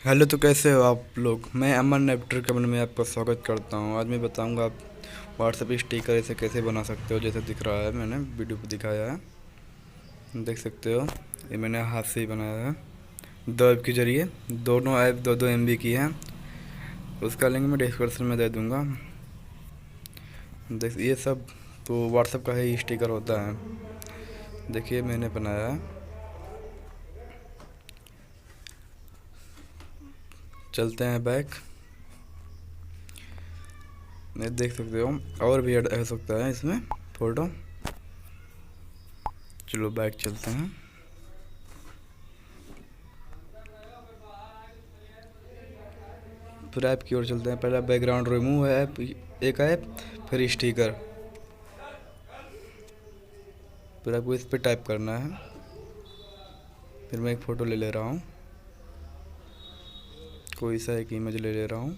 Hello, तो कैसे हो आप लोग। मैं अमन एडिटर कमेंट में आपका स्वागत करता हूं। आज मैं बताऊंगा आप व्हाट्सएप स्टिकर इसे कैसे बना सकते हो। जैसे दिख रहा है, मैंने वीडियो पे दिखाया है, देख सकते हो। ये मैंने हाथ से ही बनाया है, दो ऐप के जरिए। दोनों ऐप दो दो MB की हैं। उसका लिंक मैं डिस्क्रिप्शन में दे दूँगा। देख, ये सब तो व्हाट्सएप का ही स्टिकर होता है। देखिए, मैंने बनाया है। चलते हैं बैक। ये देख सकते हो, और भी ऐड हो सकता है इसमें फ़ोटो। चलो बैक चलते हैं। फिर ऐप की ओर चलते हैं। पहला बैकग्राउंड रिमूव है ऐप, एक ऐप, फिर स्टिकर। फिर आपको इस पर टाइप करना है। फिर मैं एक फ़ोटो ले ले रहा हूँ, कोई सा एक इमेज ले ले रहा हूँ।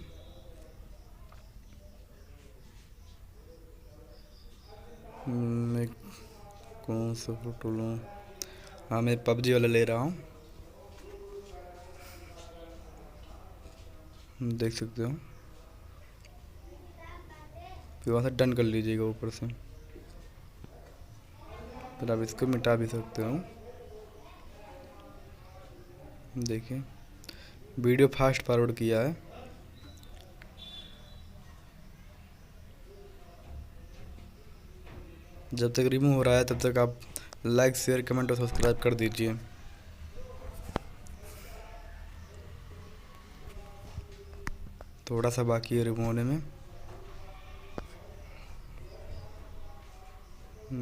मैं कौन सा फ़ोटो लूँ? हाँ, मैं पबजी वाला ले रहा हूँ, देख सकते हो। फिर वहाँ से डन कर लीजिएगा ऊपर से। फिर आप इसको मिटा भी सकते हो। देखिए, वीडियो फास्ट फॉरवर्ड किया है। जब तक रिमूव हो रहा है तब तक आप लाइक, शेयर, कमेंट और सब्सक्राइब कर दीजिए। थोड़ा सा बाकी है रिमूव होने में।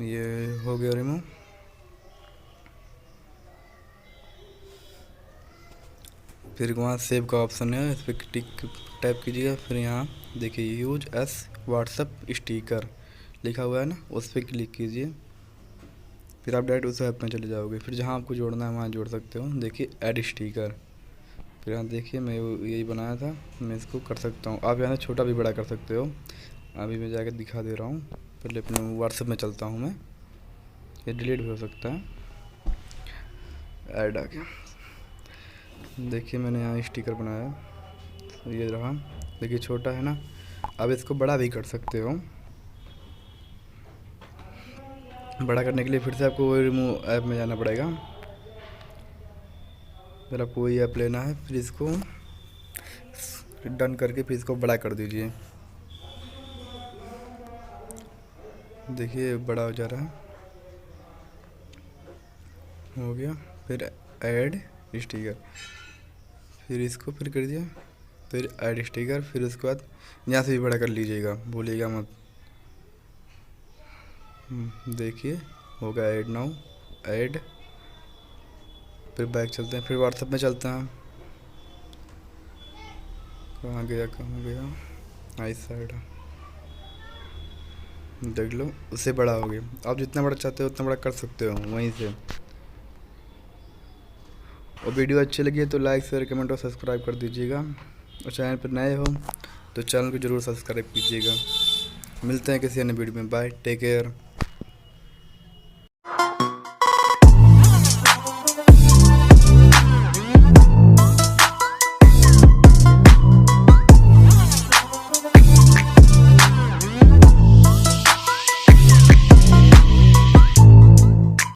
ये हो गया रिमूव। फिर वहाँ सेव का ऑप्शन है, इस पर टिक टाइप कीजिएगा। फिर यहाँ देखिए, यूज एस व्हाट्सएप स्टिकर लिखा हुआ है ना, उस पर क्लिक कीजिए। फिर आप डायरेक्ट उस ऐप में चले जाओगे। फिर जहाँ आपको जोड़ना है वहाँ जोड़ सकते हो। देखिए, ऐड स्टिकर। फिर यहाँ देखिए, मैं यही बनाया था, मैं इसको कर सकता हूँ। आप यहाँ से छोटा भी बड़ा कर सकते हो। अभी मैं जाकर दिखा दे रहा हूँ। पहले अपने व्हाट्सएप में चलता हूँ मैं। ये डिलीट भी हो सकता है। ऐड आ गया। देखिए, मैंने यहाँ स्टिकर बनाया, ये रहा। देखिए, छोटा है ना। अब इसको बड़ा भी कर सकते हो। बड़ा करने के लिए फिर से आपको वही रिमूव ऐप में जाना पड़ेगा। फिर आपको वही ऐप लेना है। फिर इसको डन करके फिर इसको बड़ा कर दीजिए। देखिए, बड़ा हो जा रहा है, हो गया। फिर ऐड स्टिकर, फिर इसको फिर कर दिया। फिर ऐड स्टिकर, फिर उसके बाद यहाँ से भी बड़ा कर लीजिएगा, भूलिएगा मत। देखिए, हो गया ऐड नाउ, ऐड। फिर बैक चलते हैं, फिर व्हाट्सएप में चलते हैं। कहाँ गया, कहाँ गया? इस साइड देख लो, उससे बड़ा हो गया। आप जितना बड़ा चाहते हो उतना बड़ा कर सकते हो वहीं से। और वीडियो अच्छी लगी है तो लाइक, शेयर, कमेंट और सब्सक्राइब कर दीजिएगा। और चैनल पर नए हो तो चैनल को ज़रूर सब्सक्राइब कीजिएगा। मिलते हैं किसी अन्य वीडियो में। Bye, take care.